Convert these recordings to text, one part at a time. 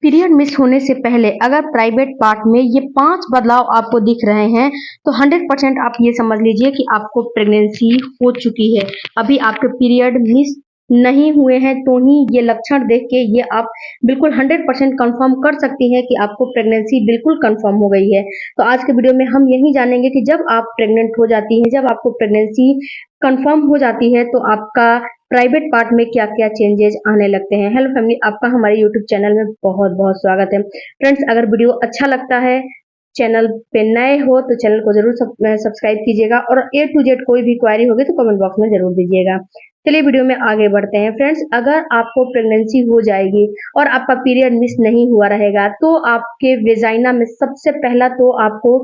Period miss होने से पहले अगर प्राइवेट पार्ट में ये 5 बदलाव आपको दिख रहे हैं, तो 100% आप ये समझ लीजिए कि आपको प्रेगनेंसी हो चुकी है। अभी आपके पीरियड मिस नहीं हुए हैं, तो ही ये लक्षण देख के ये आप बिल्कुल 100% कंफर्म कर सकती हैं कि आपको प्रेगनेंसी बिल्कुल कंफर्म हो गई है। तो आज के वीडियो में हम यही जानेंगे कि जब आप प्रेग्नेंट हो जाती हैं, जब आपको प्रेगनेंसी कंफर्म हो जाती है, तो आपका प्राइवेट पार्ट में क्या-क्या चेंजेस आने लगते हैं। हेलो फैमिली, आपका हमारे यूट्यूब चैनल में बहुत-बहुत स्वागत है। फ्रेंड्स, अगर वीडियो अच्छा लगता है, चैनल पे नए हो तो चैनल को जरूर सब्सक्राइब कीजिएगा और ए टू जेड कोई भी क्वेरी होगी तो कमेंट बॉक्स में जरूर दीजिएगा। चलिए वीडियो में आगे बढ़ते हैं। फ्रेंड्स, अगर आपको प्रेगनेंसी हो जाएगी और आपका पीरियड मिस नहीं हुआ रहेगा, तो आपके वेजाइना में सबसे पहला तो आपको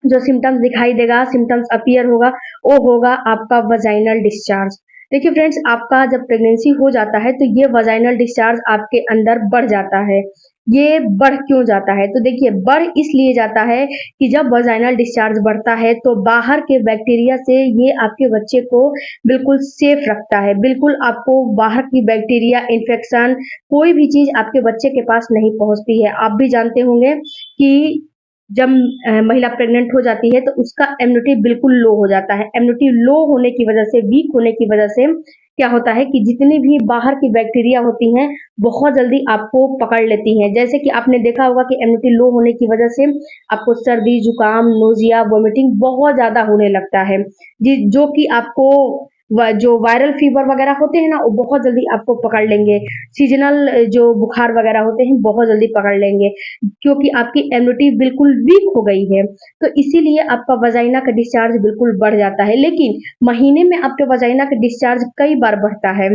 जो सिम्टम्स दिखाई देगा, सिम्टम्स अपीयर होगा, वो होगा आपका वजाइनल डिस्चार्ज। देखिए फ्रेंड्स, आपका जब प्रेगनेंसी हो जाता है तो ये वजाइनल डिस्चार्ज आपके अंदर बढ़ जाता है। ये बढ़ क्यों जाता है? तो देखिए, बढ़ इसलिए जाता है कि जब वजाइनल डिस्चार्ज बढ़ता है तो बाहर के बैक्टीरिया से ये आपके बच्चे को बिल्कुल सेफ रखता है। बिल्कुल आपको बाहर की बैक्टीरिया, इन्फेक्शन, कोई भी चीज आपके बच्चे के पास नहीं पहुंचती है। आप भी जानते होंगे कि जब महिला प्रेग्नेंट हो जाती है तो उसका इम्यूनिटी बिल्कुल लो हो जाता है। इम्यूनिटी लो होने की वजह से, वीक होने की वजह से क्या होता है कि जितनी भी बाहर की बैक्टीरिया होती हैं, बहुत जल्दी आपको पकड़ लेती हैं। जैसे कि आपने देखा होगा कि इम्यूनिटी लो होने की वजह से आपको सर्दी, जुकाम, नोजिया, वोमिटिंग बहुत ज़्यादा होने लगता है। जो कि आपको जो वायरल फीवर वगैरह होते हैं ना, वो बहुत जल्दी आपको पकड़ लेंगे। सीजनल जो बुखार वगैरह होते हैं, बहुत जल्दी पकड़ लेंगे। क्योंकि आपकी इम्यूनिटी बिल्कुल वीक हो गई है, तो इसीलिए आपका वजाइना का डिस्चार्ज बिल्कुल बढ़ जाता है। लेकिन महीने में आपके वजाइना का डिस्चार्ज कई बार बढ़ता है।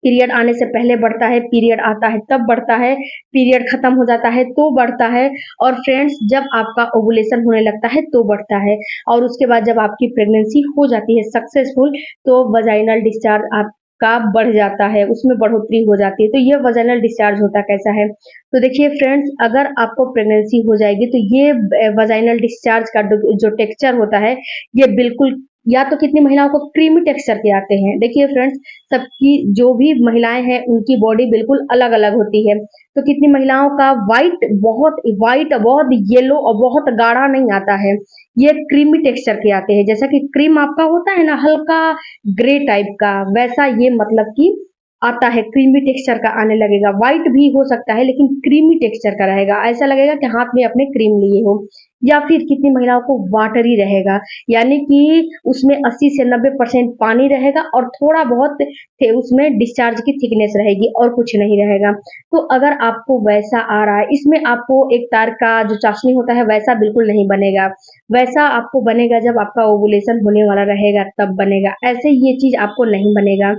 पीरियड आने से पहले बढ़ता है, पीरियड आता है तब बढ़ता है, पीरियड खत्म हो जाता है तो बढ़ता है, और फ्रेंड्स जब आपका ओवुलेशन होने लगता है तो बढ़ता है। और उसके बाद जब आपकी प्रेगनेंसी हो जाती है सक्सेसफुल, तो वजाइनल डिस्चार्ज आपका बढ़ जाता है, उसमें बढ़ोतरी हो जाती है। तो ये वजाइनल डिस्चार्ज होता कैसा है? तो देखिए फ्रेंड्स, अगर आपको प्रेगनेंसी हो जाएगी तो ये वजाइनल डिस्चार्ज का जो टेक्सचर होता है, ये बिल्कुल, या तो कितनी महिलाओं को क्रीमी टेक्सचर के आते हैं। देखिए फ्रेंड्स, सबकी जो भी महिलाएं हैं उनकी बॉडी बिल्कुल अलग अलग होती है। तो कितनी महिलाओं का व्हाइट, बहुत येलो और बहुत गाढ़ा नहीं आता है, ये क्रीमी टेक्सचर के आते हैं। जैसा कि क्रीम आपका होता है ना, हल्का ग्रे टाइप का, वैसा ये मतलब कि आता है, क्रीमी टेक्सचर का आने लगेगा। व्हाइट भी हो सकता है लेकिन क्रीमी टेक्सचर का रहेगा, ऐसा लगेगा कि हाथ में अपने क्रीम लिए हो। या फिर कितनी महिलाओं को वाटरी रहेगा, यानी कि उसमें 80 से 90% पानी रहेगा और थोड़ा बहुत उसमें डिस्चार्ज की थिकनेस रहेगी और कुछ नहीं रहेगा। तो अगर आपको वैसा आ रहा है, इसमें आपको एक तार का जो चाशनी होता है वैसा बिल्कुल नहीं बनेगा। वैसा आपको बनेगा जब आपका ओवुलेशन होने वाला रहेगा, तब बनेगा। ऐसे ये चीज आपको नहीं बनेगा।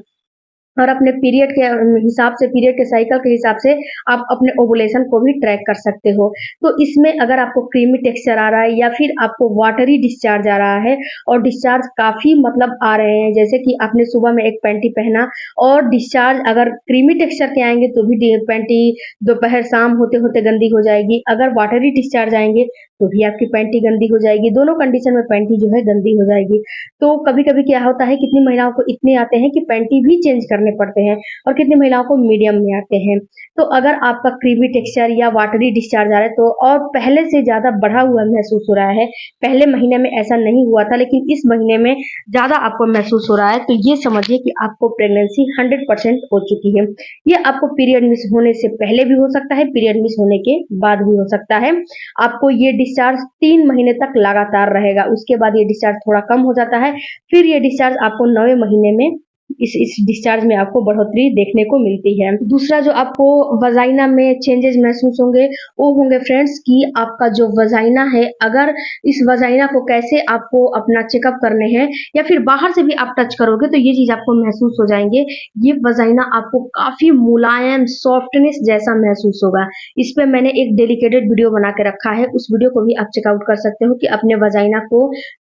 और अपने पीरियड के हिसाब से, पीरियड के साइकिल के हिसाब से आप अपने ओवुलेशन को भी ट्रैक कर सकते हो। तो इसमें अगर आपको क्रीमी टेक्सचर आ रहा है या फिर आपको वाटरी डिस्चार्ज आ रहा है, और डिस्चार्ज काफी मतलब आ रहे हैं, जैसे कि आपने सुबह में एक पैंटी पहना और डिस्चार्ज अगर क्रीमी टेक्सचर के आएंगे तो भी पैंटी दोपहर शाम होते होते गंदी हो जाएगी। अगर वाटरी डिस्चार्ज आएंगे तो भी आपकी पैंटी गंदी हो जाएगी। दोनों कंडीशन में पैंटी जो है गंदी हो जाएगी। तो कभी कभी क्या होता है, कितनी महिलाओं को इतने आते हैं कि पैंटी भी चेंज करने पड़ते हैं, और कितनी महिलाओं को मीडियम में आते हैं। तो अगर आपका क्रीमी टेक्सचर या वाटरी डिस्चार्ज आ रहा है तो, और पहले से ज्यादा बढ़ा हुआ महसूस हो रहा है, पहले महीने में ऐसा नहीं हुआ था लेकिन इस महीने में ज्यादा आपको महसूस हो रहा है, तो ये समझिए कि आपको प्रेगनेंसी 100% हो चुकी है। ये आपको पीरियड मिस होने से पहले भी हो सकता है, पीरियड मिस होने के बाद भी हो सकता है। आपको ये डिस्चार्ज 3 महीने तक लगातार रहेगा, उसके बाद ये डिस्चार्ज थोड़ा कम हो जाता है। फिर ये डिस्चार्ज आपको 9वें महीने में इस डिस्चार्ज में आपको बढ़ोतरी देखने को मिलती है। दूसरा जो आपको वजाइना में चेंजेस महसूस होंगे, वो होंगे फ्रेंड्स कि आपका जो वजाइना है, अगर इस वजाइना को कैसे आपको अपना चेकअप करने हैं या फिर बाहर से भी आप टच करोगे तो ये चीज आपको महसूस हो जाएंगे। ये वजाइना आपको काफी मुलायम, सॉफ्टनेस जैसा महसूस होगा। इस पे मैंने एक डेडिकेटेड वीडियो बना के रखा है, उस वीडियो को भी आप चेकआउट कर सकते हो कि अपने वजाइना को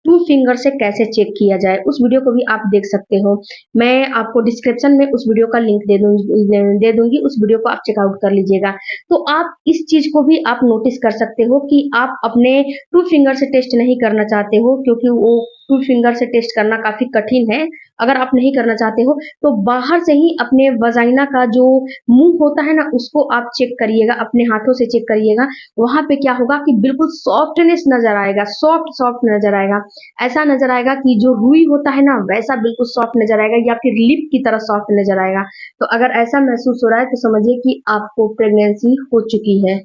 टू फिंगर से कैसे चेक किया जाए, उस वीडियो को भी आप देख सकते हो। मैं आपको डिस्क्रिप्शन में उस वीडियो का लिंक दे दूंगी, उस वीडियो को आप चेकआउट कर लीजिएगा। तो आप इस चीज को भी आप नोटिस कर सकते हो कि आप अपने टू फिंगर से टेस्ट नहीं करना चाहते हो, क्योंकि वो टू फिंगर से टेस्ट करना काफी कठिन है। अगर आप नहीं करना चाहते हो तो बाहर से ही अपने वजाइना का जो मुंह होता है ना, उसको आप चेक करिएगा, अपने हाथों से चेक करिएगा। वहां पे क्या होगा कि बिल्कुल सॉफ्टनेस नजर आएगा, सॉफ्ट सॉफ्ट नजर आएगा। ऐसा नजर आएगा कि जो रुई होता है ना, वैसा बिल्कुल सॉफ्ट नजर आएगा, या फिर लिप की तरह सॉफ्ट नजर आएगा। तो अगर ऐसा महसूस हो रहा है तो समझिए कि आपको प्रेगनेंसी हो चुकी है।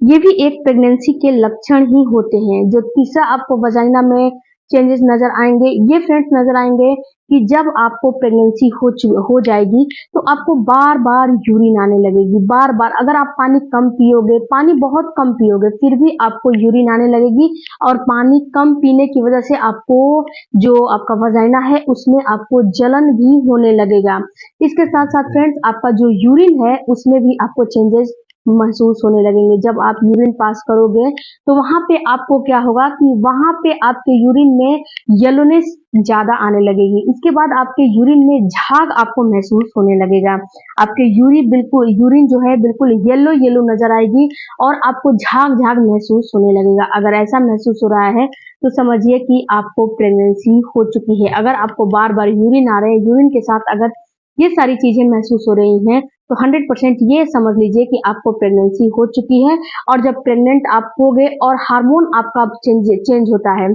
ये भी एक प्रेगनेंसी के लक्षण ही होते हैं। जो तीसरा आपको वजाइना में चेंजेस नजर आएंगे, ये फ्रेंड्स नजर आएंगे कि जब आपको प्रेगनेंसी हो जाएगी तो आपको बार बार यूरिन आने लगेगी। बार बार अगर आप पानी कम पियोगे, पानी बहुत कम पियोगे, फिर भी आपको यूरिन आने लगेगी। और पानी कम पीने की वजह से आपको जो आपका वजाइना है उसमें आपको जलन भी होने लगेगा। इसके साथ साथ फ्रेंड्स आपका जो यूरिन है उसमें भी आपको चेंजेस महसूस होने लगेंगे। जब आप यूरिन पास करोगे तो वहां पे आपको क्या होगा कि वहां पे आपके यूरिन में येलोनेस ज्यादा आने लगेगी। इसके बाद आपके यूरिन में झाग आपको महसूस होने लगेगा। आपके यूरिन जो है बिल्कुल येलो येलो नजर आएगी और आपको झाग झाग महसूस होने लगेगा। अगर ऐसा महसूस हो रहा है तो समझिए कि आपको प्रेगनेंसी हो चुकी है। अगर आपको बार बार यूरिन आ रहे हैं, यूरिन के साथ अगर ये सारी चीजें महसूस हो रही हैं, तो 100% ये समझ लीजिए कि आपको प्रेगनेंसी हो चुकी है। और जब प्रेग्नेंट आप हो गए और हार्मोन आपका चेंज होता है,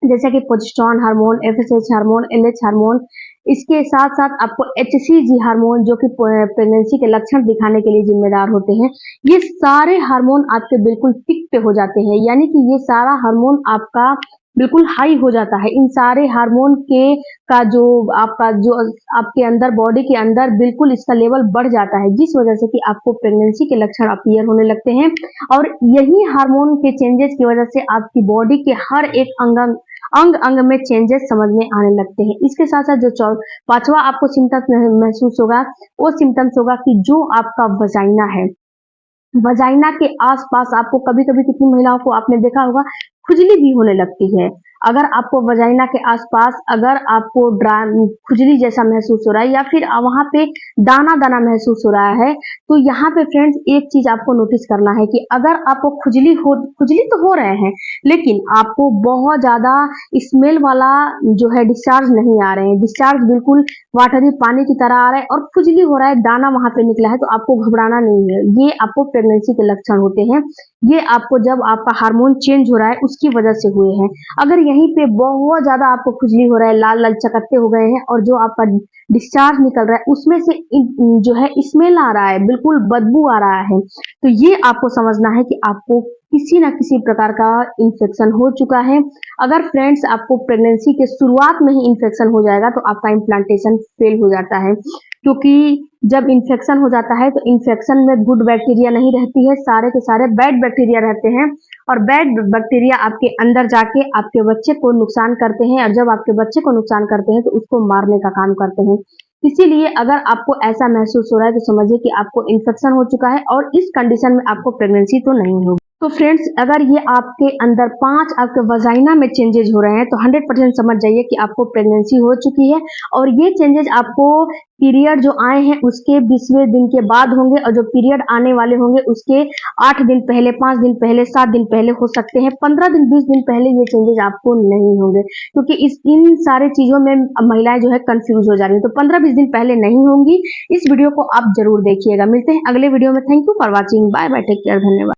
जैसे कि progesterone hormone, FSH hormone, LH hormone, इसके साथ साथ आपको एचसीजी हार्मोन जो कि प्रेगनेंसी के लक्षण दिखाने के लिए जिम्मेदार होते हैं, ये सारे हार्मोन आपके बिल्कुल पिक पे हो जाते हैं। यानी कि ये सारा हार्मोन आपका बिल्कुल हाई हो जाता है। इन सारे हार्मोन के का जो आपके अंदर बॉडी के अंदर बिल्कुल इसका लेवल बढ़ जाता है, जिस वजह से कि आपको प्रेगनेंसी के लक्षण अपीयर होने लगते हैं। और यही हार्मोन के चेंजेस की वजह से आपकी बॉडी के हर एक अंग अंग में चेंजेस समझ में आने लगते हैं। इसके साथ साथ जो पांचवा आपको सिम्टम्स महसूस होगा, वो सिम्टम्स होगा कि जो आपका वजाइना है, वजाइना के आसपास आपको कभी कभी कितनी महिलाओं को आपने देखा होगा खुजली भी होने लगती है। अगर आपको वजाइना के आसपास अगर आपको खुजली जैसा महसूस हो रहा है, या फिर वहां पे दाना दाना महसूस हो रहा है, तो यहाँ पे फ्रेंड्स एक चीज आपको नोटिस करना है कि अगर आपको खुजली तो हो रहे हैं, लेकिन आपको बहुत ज्यादा स्मेल वाला जो है डिस्चार्ज नहीं आ रहे हैं। डिस्चार्ज बिल्कुल वाटरी पानी की तरह आ रहा है और खुजली हो रहा है, दाना वहां पे निकला है, तो आपको घबराना नहीं है। ये आपको प्रेगनेंसी के लक्षण होते हैं। ये आपको जब आपका हार्मोन चेंज हो रहा है उसकी वजह से हुए हैं। अगर यहीं पे बहुत ज्यादा आपको खुजली हो रहा है, लाल लाल चकत्ते हो गए हैं, और जो आपका डिस्चार्ज निकल रहा है उसमें से जो है स्मेल आ रहा है, बिल्कुल बदबू आ रहा है, तो ये आपको समझना है कि आपको किसी ना किसी प्रकार का इंफेक्शन हो चुका है। अगर फ्रेंड्स आपको प्रेगनेंसी के शुरुआत में ही इंफेक्शन हो जाएगा तो आपका इम्प्लांटेशन फेल हो जाता है, क्योंकि जब इंफेक्शन हो जाता है तो इंफेक्शन में गुड बैक्टीरिया नहीं रहती है, सारे के सारे बैड बैक्टीरिया रहते हैं। और बैड बैक्टीरिया आपके अंदर जाके आपके बच्चे को नुकसान करते हैं, और जब आपके बच्चे को नुकसान करते हैं तो उसको मारने का काम करते हैं। इसीलिए अगर आपको ऐसा महसूस हो रहा है तो समझिए कि आपको इन्फेक्शन हो चुका है, और इस कंडीशन में आपको प्रेगनेंसी तो नहीं होगी। तो फ्रेंड्स अगर ये आपके अंदर 5 आपके वजाइना में चेंजेस हो रहे हैं तो 100% समझ जाइए कि आपको प्रेगनेंसी हो चुकी है। और ये चेंजेस आपको पीरियड जो आए हैं उसके 20वें दिन के बाद होंगे, और जो पीरियड आने वाले होंगे उसके 8 दिन पहले, 5 दिन पहले, 7 दिन पहले हो सकते हैं। 15 दिन 20 दिन पहले ये चेंजेस आपको नहीं होंगे, क्योंकि इन सारे चीजों में महिलाएं जो है कंफ्यूज हो जा रही है। तो 15-20 दिन पहले नहीं होंगी। इस वीडियो को आप जरूर देखिएगा। मिलते हैं अगले वीडियो में। Thank you for watching. Bye bye, take care, धन्यवाद।